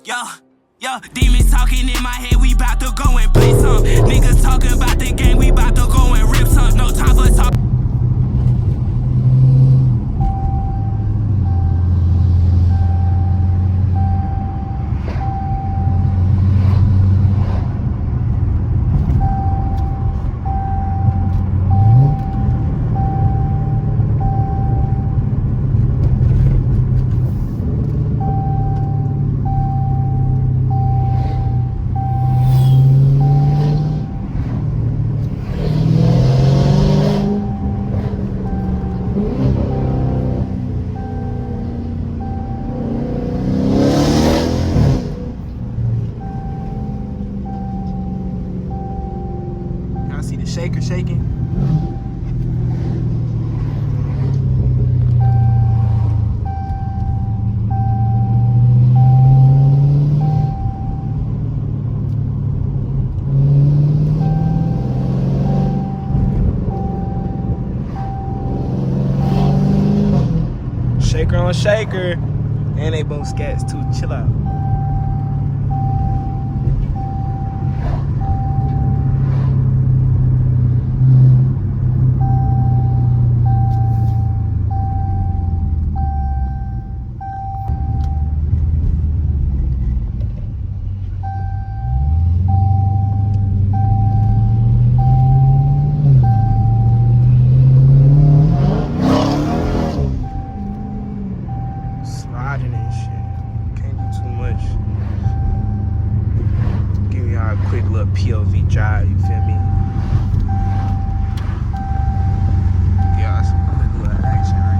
Yo, demons talking in my head, we bout to go and play some. Niggas talking about the game, we bout to go and rip some. No time for talk. Shaker shaking. Shaker on shaker. And they both scats too. Chill out. Quick little POV drive, you feel me? Yeah, some quick little action right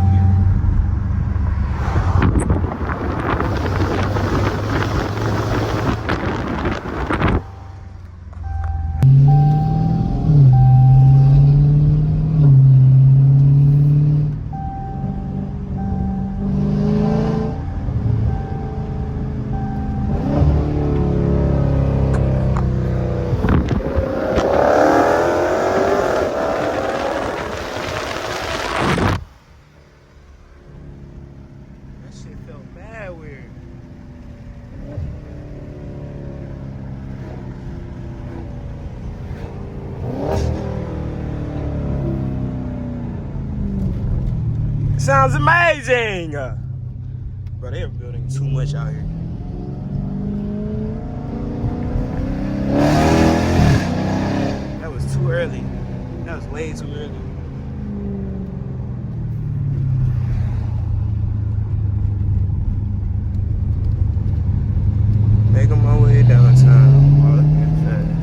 sounds amazing! Bro, they are building too much out here. That was too early. That was way too early. Making my way downtown, walking fast.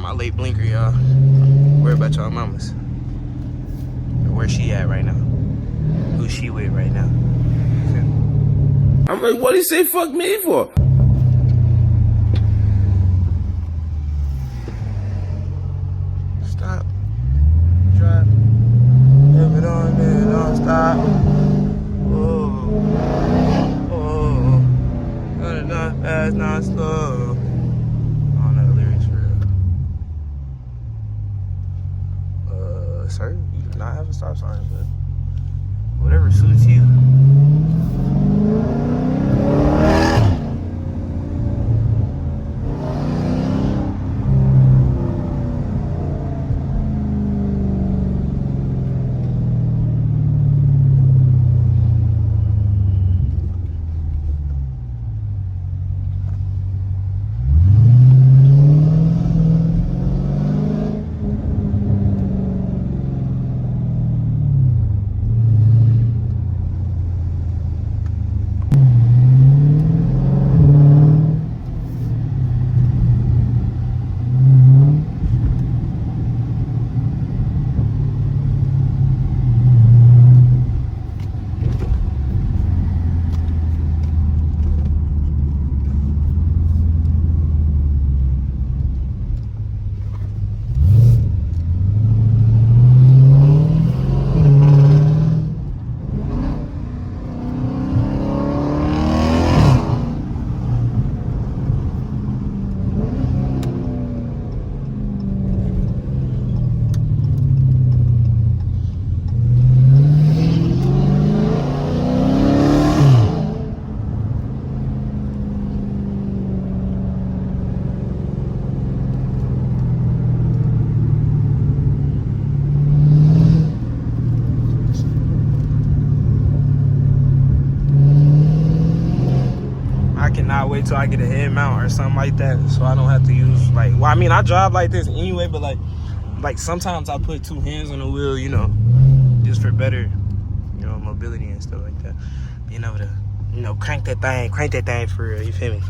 My late blinker, y'all. Worry about y'all mamas. Where she at right now? Who she with right now? I'm like, what he say fuck me for? Stop. Drive. If it on there, don't stop. Oh. Oh. Not fast, not slow. Sir, you do not have a stop sign, but whatever suits you. not wait till I get a head mount or something like that, so I don't have to use like. Well, I mean, I drive like this anyway, but like sometimes I put 2 hands on the wheel, you know, just for better, you know, mobility and stuff like that. Being able to, you know, crank that thing for real. You feel me?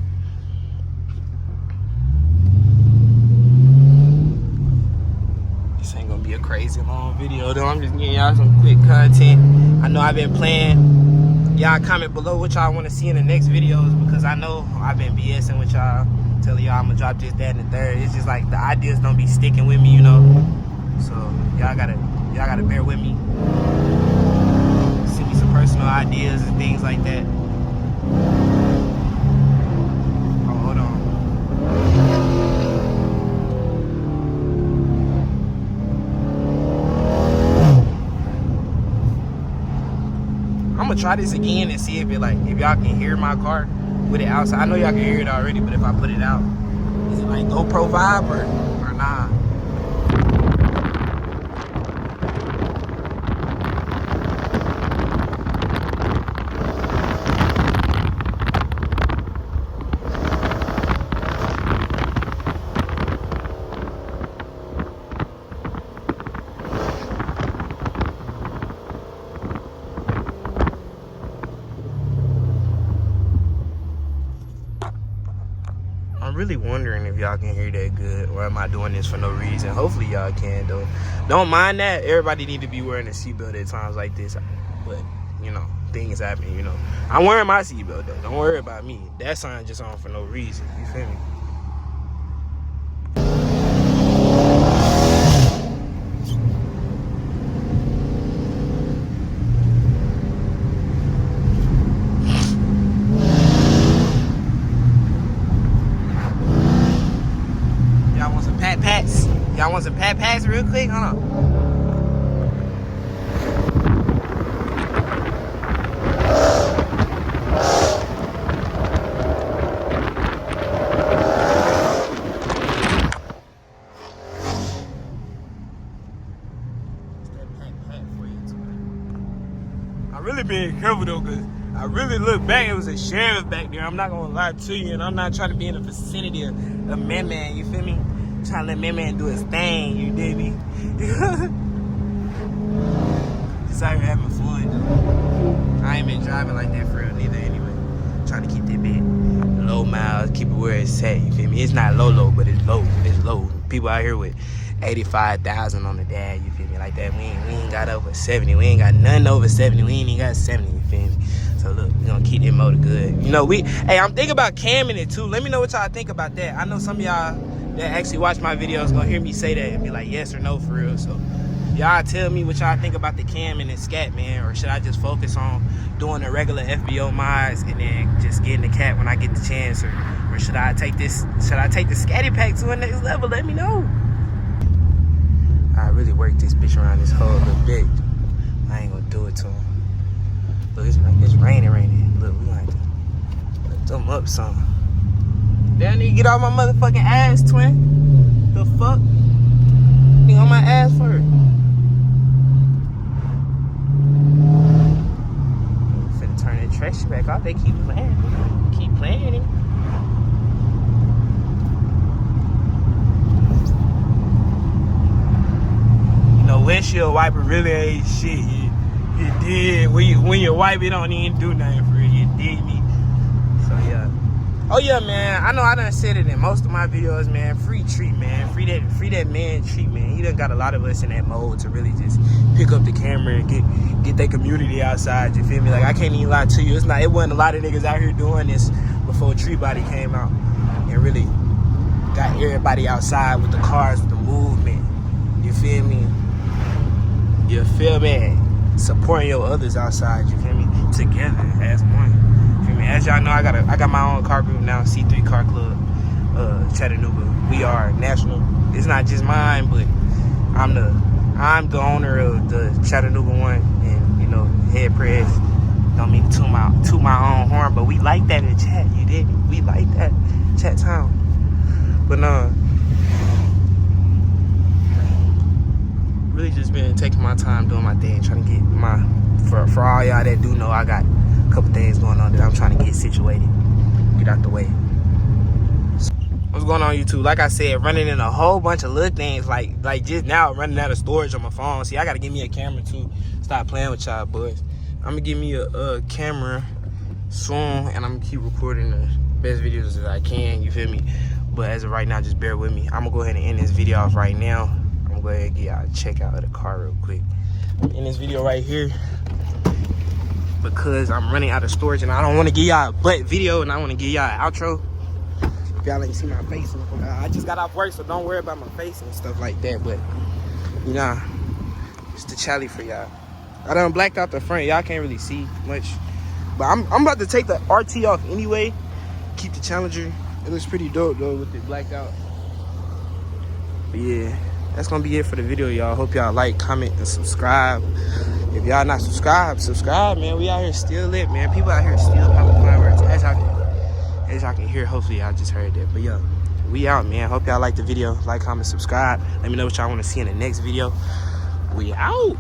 This ain't gonna be a crazy long video though. I'm just getting y'all some quick content. I know I've been playing. Y'all comment below what y'all want to see in the next videos, because I know I've been BSing with y'all, telling y'all I'm gonna drop this, that, and the third. It's just like the ideas don't be sticking with me, you know. So y'all gotta bear with me. Send me some personal ideas and things like that. Oh, hold on. I'm gonna try this again and see if it if y'all can hear my car with it outside. I know y'all can hear it already, but if I put it out, is it like GoPro vibe or nah? I'm really wondering if y'all can hear that good, or am I doing this for no reason? Hopefully y'all can though. Don't mind that. Everybody need to be wearing a seatbelt at times like this, but you know, things happen, you know. I'm wearing my seatbelt though. Don't worry about me. That sign just on for no reason. You feel me? Y'all want some pat-pats real quick? Hold on. I really been careful though, cause I really look back. It was a sheriff back there. I'm not gonna lie to you, and I'm not trying to be in the vicinity of man. You feel me? Trying to let man do his thing, you dig me? Just out here having fun though. I ain't been driving like that for real neither anyway. Trying to keep that bit low miles, keep it where it's at, you feel me? It's not low, but it's low. It's low. People out here with 85,000 on the dad, you feel me? Like that. We ain't got over 70. We ain't got nothing over 70. We ain't even got 70, you feel me? So look, we gonna keep that motor good. You know, hey, I'm thinking about camming it too. Let me know what y'all think about that. I know some of y'all that actually watch my videos gonna hear me say that and be like yes or no for real. So y'all tell me what y'all think about the camming and scat, man, or should I just focus on doing the regular FBO mods and then just getting the cat when I get the chance, or should I take the SCATPACK to a next level? Let me know. I really worked this bitch around this whole little bit. I ain't gonna do it to him. Look, it's raining. Look, we gonna have to let them up some. Damn, need to get off my motherfucking ass, twin. The fuck? You on my ass for it? Finna turn the trash back off. They keep playing. Keep playing it. You know, windshield wiper really ain't shit. You did. When you wipe it, don't even do nothing for it. You dig me? So yeah. Oh yeah, man. I know I done said it in most of my videos, man. Free treat, man. Free that man treat, man. He done got a lot of us in that mode to really just pick up the camera and get that community outside. You feel me? Like I can't even lie to you. It wasn't a lot of niggas out here doing this before Tree Body came out and really got everybody outside with the cars, with the movement. You feel me? You feel me? Supporting your others outside. You feel me? Together as one. As y'all know, I got my own car group now, C3 Car Club, Chattanooga. We are national. It's not just mine, but I'm the owner of the Chattanooga one, and you know, head press. Don't mean to toot my own horn, but we like that in chat. You did. We like that chat town. But no, really just been taking my time doing my thing, trying to get for all y'all that do know, I got a couple things going on that I'm trying to get situated. get out the way. What's going on, YouTube? Like I said, running in a whole bunch of little things. Like just now, running out of storage on my phone. See, I gotta give me a camera too. Stop playing with y'all boys. I'm gonna give me a camera soon, and I'm gonna keep recording the best videos as I can. You feel me? But as of right now, just bear with me. I'm gonna go ahead and end this video off right now. I'm gonna go ahead and get y'all a check out of the car real quick. In this video right here, because I'm running out of storage and I don't want to give y'all a butt video, and I want to give y'all an outro. If y'all ain't see my face, I just got off work, so don't worry about my face and stuff like that. But you know, it's the chally for y'all. I done blacked out the front. Y'all can't really see much, but I'm about to take the RT off anyway. Keep the Challenger. It looks pretty dope though with it blacked out. But yeah, that's gonna be it for the video, y'all. Hope y'all like, comment, and subscribe. If y'all not subscribed, subscribe, man. We out here still lit, man. People out here still popping fireworks. As y'all can hear, hopefully y'all just heard that. But yo, we out, man. Hope y'all like the video. Like, comment, subscribe. Let me know what y'all want to see in the next video. We out.